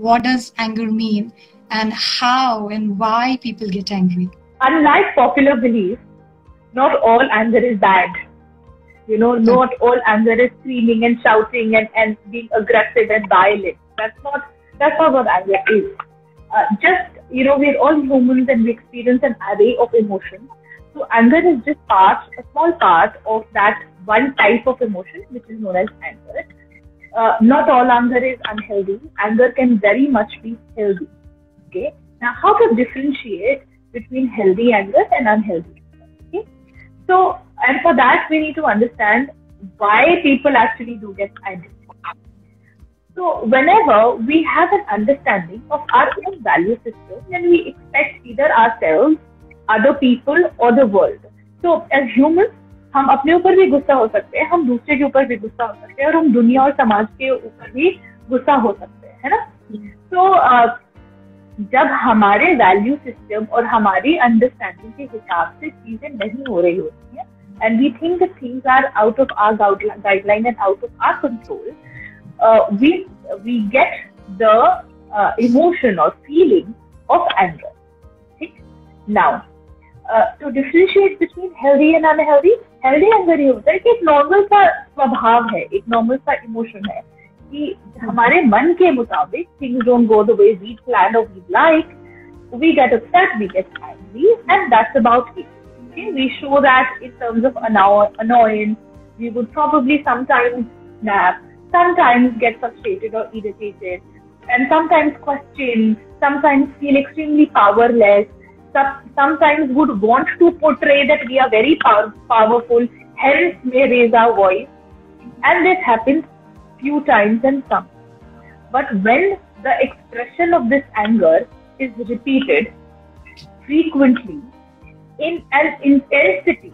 what does anger mean and how and why people get angry? Unlike popular belief, not all anger is bad. Not all anger is screaming and shouting and being aggressive and violent. That's not what anger is. We're all humans and we experience an array of emotions. So anger is just a small part of that one type of emotion, which is known as anger. Not all anger is unhealthy. Anger can very much be healthy. Okay. Now, how to differentiate between healthy anger and unhealthy anger? Okay. So, and for that, we need to understand why people actually do get angry. So, whenever we have an understanding of our own value system, then we expect either ourselves, other people, or the world. So, as humans, हम अपने ऊपर भी गुस्सा हो सकते हैं, हम दूसरे के ऊपर भी गुस्सा हो सकते हैं, और हम दुनिया और समाज के ऊपर भी गुस्सा हो सकते हैं, है ना? तो जब हमारे वैल्यू सिस्टम और हमारी अंडरस्टैंडिंग के हिसाब से चीजें नहीं हो रही होती हैं, and we think that things are out of our guideline and out of our control, we get the emotion or feeling of anger. Okay? Now, to differentiate between healthy and unhealthy, healthy anger ये होता है कि एक normal सा स्वभाव है, एक normal सा इमोशन है कि हमारे मन के मुताबिक things don't go the way we planned or we like, we get upset, we get angry, and that's about it. Okay? We show that in terms of annoyance. We would probably sometimes snap, sometimes get frustrated or irritated, and sometimes question, sometimes feel extremely powerless, sometimes would want to portray that we are very powerful, hence may raise our voice, and this happens few times and some. But when the expression of this anger is repeated frequently in an intensity,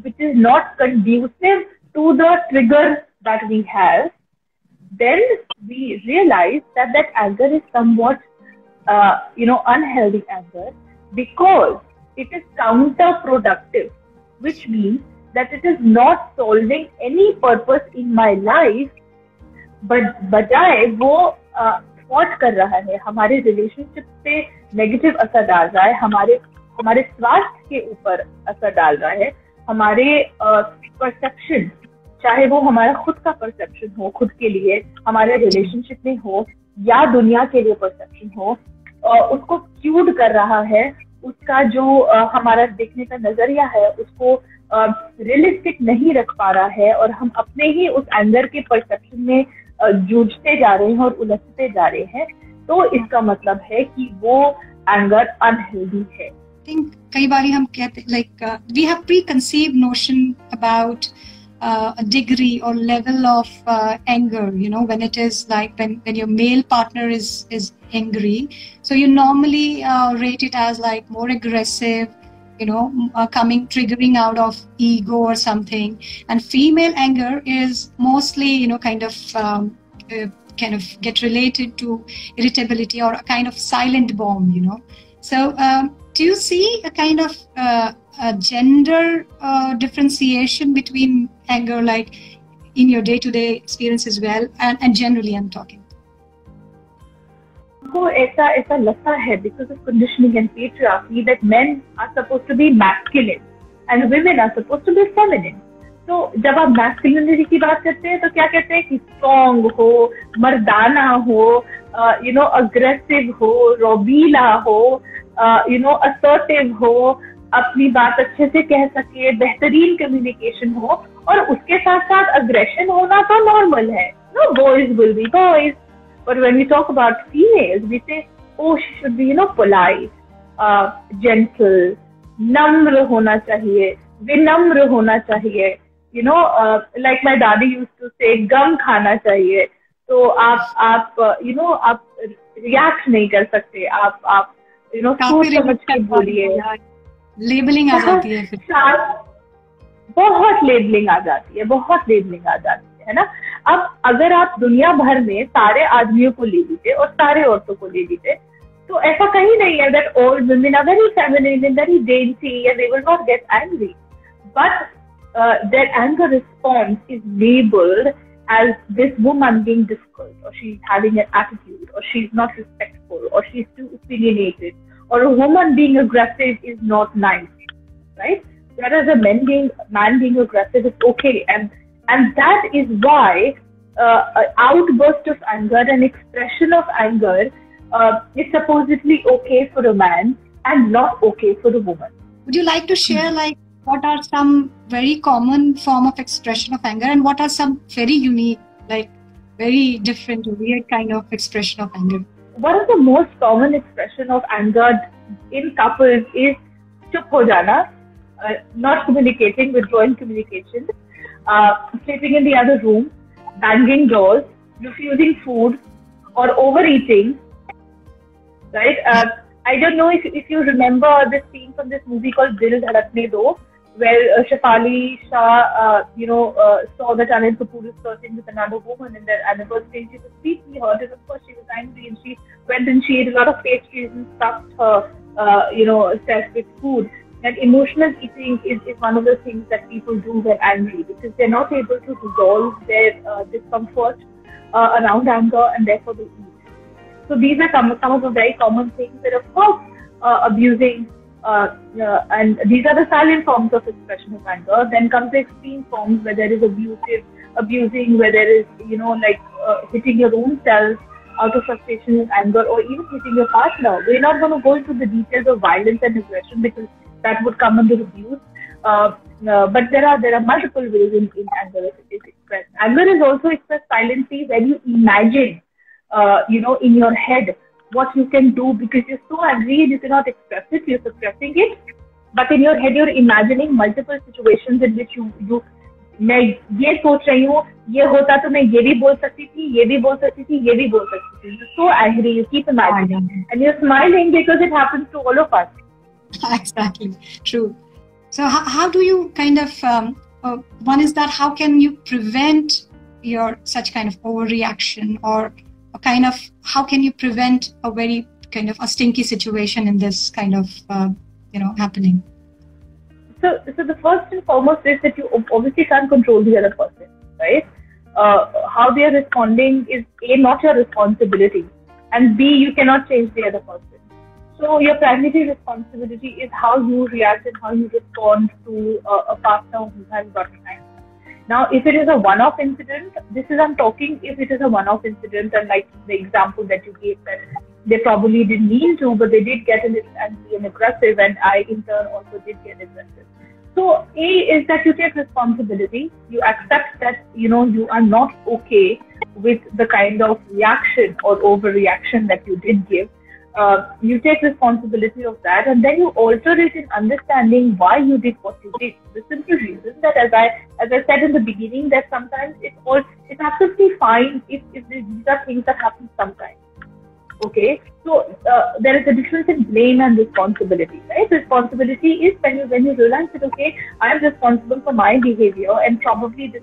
which is not conducive to the trigger that we have, then we realize that anger is somewhat unhealthy anger, because it is counterproductive, which means that it is not solving any purpose in my life, but बजाय वो thought कर रहा है, हमारे relationship पे negative असर डाल रहा है, हमारे स्वास्थ्य के ऊपर असर डाल रहा है, हमारे परसेप्शन, चाहे वो हमारा खुद का परसेप्शन हो, खुद के लिए, हमारे रिलेशनशिप में हो या दुनिया के लिए परसेप्शन हो, उसको क्यूड कर रहा है, उसका जो हमारा देखने का नजरिया है उसको रियलिस्टिक नहीं रख पा रहा है, और हम अपने ही उस एंगर के परसेप्शन में जूझते जा रहे हैं और उलझते जा रहे हैं, तो इसका मतलब है कि वो एंगर अनहेल्दी है. I think कई बार हम कहते we have preconceived notion about a degree or level of anger, when it is like when your male partner is angry, so you normally rate it as like more aggressive, triggering out of ego or something, and female anger is mostly kind of get related to irritability or a kind of silent bomb, so do you see a kind of a gender differentiation between anger, like in your day-to-day experience as well, and generally I'm talking? So ऐसा लगता है because of conditioning and patriarchy that men are supposed to be masculine and women are supposed to be feminine. तो जब आप masculinity की बात करते हैं तो क्या कहते हैं कि strong हो, मर्दाना हो, aggressive हो, रोबीला हो, assertive हो, अपनी बात अच्छे से कह सके, बेहतरीन कम्युनिकेशन हो, और उसके साथ साथ अग्रेशन होना तो नॉर्मल है. No, boys will be boys. But when we talk about females, we say, oh, she should be, polite, gentle, namr hona chahiye, vinamr hona chahiye. Like my daddy used to say, gum khana chahiye. So आप react नहीं कर सकते, आप सोच समझ के बोलिए. Labelling आ जाती है फिर. बहुत लेबलिंग आ जाती है, है ना? अब अगर आप दुनिया भर में सारे आदमियों को ले लीजिए और सारे औरतों को ले लीजिए, तो ऐसा कहीं नहीं है that all women are very feminine and very dainty and they will not get angry, but their anger response is labeled as this woman being difficult, or she's having an attitude, or she's not respectful, or she's too opinionated, or a woman being aggressive is not nice, right? Whereas a man being aggressive is okay, and that is why an outburst of anger, an expression of anger, is supposedly okay for a man and not okay for a woman. Would you like to share, like, what are some very common form of expression of anger, and what are some very unique, like very different, weird kind of expression of anger? One of the most common expression of anger in couples is chup ho jana, not communicating, withdrawing communication, sleeping in the other room, banging doors, refusing food, or overeating, right? I don't know if you remember this scene from this movie called Dil Dhadakne Do, where Shefali Shah, saw that Anil Kapoor is flirting with another woman in their anniversary. She was deeply hurt, and of course she was angry, and she went and she ate a lot of pastries and stuffed her, chest with food. And emotional eating is one of the things that people do when angry, because they're not able to resolve their discomfort around anger, and therefore they eat. So these are some of the very common things that, of course, abusing, and these are the silent forms of expression of anger. Then comes the extreme forms, where there is abusing, where there is, hitting your own self out of frustration and anger, or even hitting your partner. We're not going to go into the details of violence and aggression, because that would come under abuse. But there are multiple ways in anger is expressed. Anger is also expressed silently when you imagine, in your head what you can do, because you're so angry and you cannot express it, you're suppressing it. But in your head, you're imagining multiple situations in which you मैं ये सोच रही हूँ, ये होता तो मैं ये भी बोल सकती थी, ये भी बोल सकती थी, ये भी बोल सकती थी. You're so angry, you keep imagining, and you're smiling because it happens to all of us. Exactly, true. So how do you kind of, one is that how can you prevent your such kind of overreaction, or kind of how can you prevent a very kind of a stinky situation in this kind of, happening? So the first and foremost is that you obviously can't control the other person, right? How they are responding is A, not your responsibility, and B, you cannot change the other person. So your primary responsibility is how you react and how you respond to a partner who has gotten angry. Now, if it is a one-off incident, I'm talking if it is a one-off incident, and like the example that you gave, that they probably didn't mean to, but they did get a little angry and aggressive, and I in turn also did get aggressive. So A is that you take responsibility, you accept that, you are not okay with the kind of reaction or overreaction that you did give. You take responsibility of that, and then you alter it in understanding why you did what you did. The simple reason that, as I said in the beginning, that sometimes it's absolutely fine if these are things that happen sometimes. Okay, so there is a difference in blame and responsibility, right? Responsibility is when you realize that, okay, I am responsible for my behavior, and probably this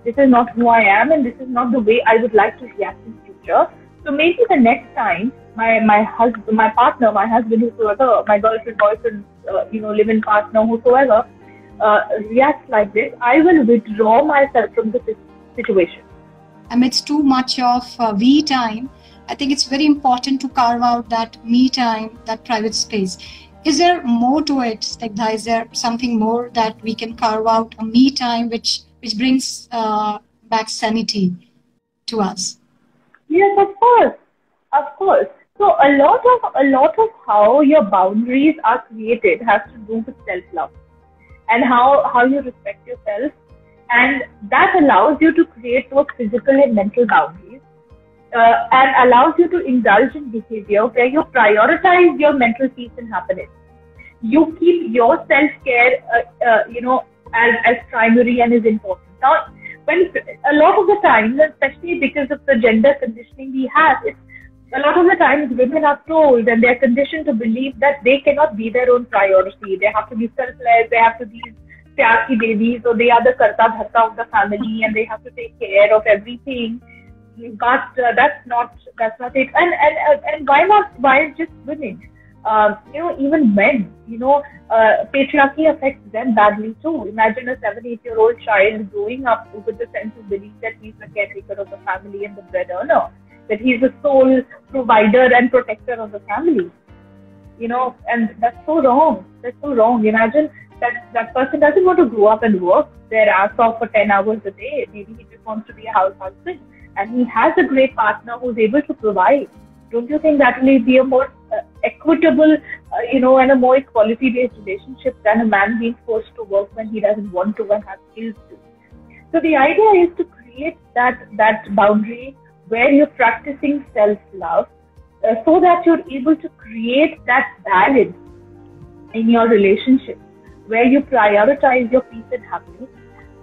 is not who I am, and this is not the way I would like to react in future. So maybe the next time my husband, my partner, my husband, whosoever, my girlfriend, boyfriend, live-in partner, whosoever reacts like this, I will withdraw myself from the situation. Amidst too much of we time, I think it's very important to carve out that me time, that private space. Is there more to it, Snigdha? Is there something more that we can carve out, a me time which brings back sanity to us? Yes, of course. So a lot of how your boundaries are created has to do with self-love, and how you respect yourself, and that allows you to create both physical and mental boundaries, and allows you to indulge in behavior where you prioritize your mental peace and happiness. You keep your self-care, as primary and is important. Now, when a lot of the time, especially because of the gender conditioning we have, a lot of the times women are told and they're conditioned to believe that they cannot be their own priority. They have to be selfless, they have to be pyar ki babies, or they are the karta bharta of the family, and they have to take care of everything. But that's not it. And why just women? Even men, patriarchy affects them badly too. Imagine a 7-8-year-old child growing up with the sense of belief that he's the caretaker of the family and the bread earner, that he's the sole provider and protector of the family. And that's so wrong. That's so wrong. Imagine that person doesn't want to grow up and work their ass off for 10 hours a day. Maybe he just wants to be a house husband, and he has a great partner who's able to provide. Don't you think that will be a more equitable, and a more equality-based relationship than a man being forced to work when he doesn't want to and have skills to? So the idea is to create that boundary where you're practicing self-love, so that you're able to create that balance in your relationship, where you prioritize your peace and happiness,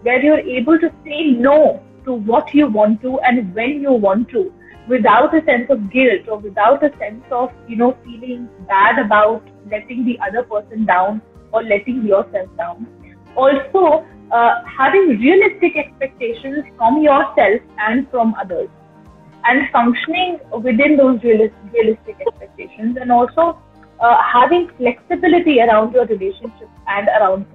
where you're able to say no to what you want to and when you want to, without a sense of guilt or without a sense of, feeling bad about letting the other person down or letting yourself down. Also, having realistic expectations from yourself and from others, and functioning within those realistic expectations, and also having flexibility around your relationship and around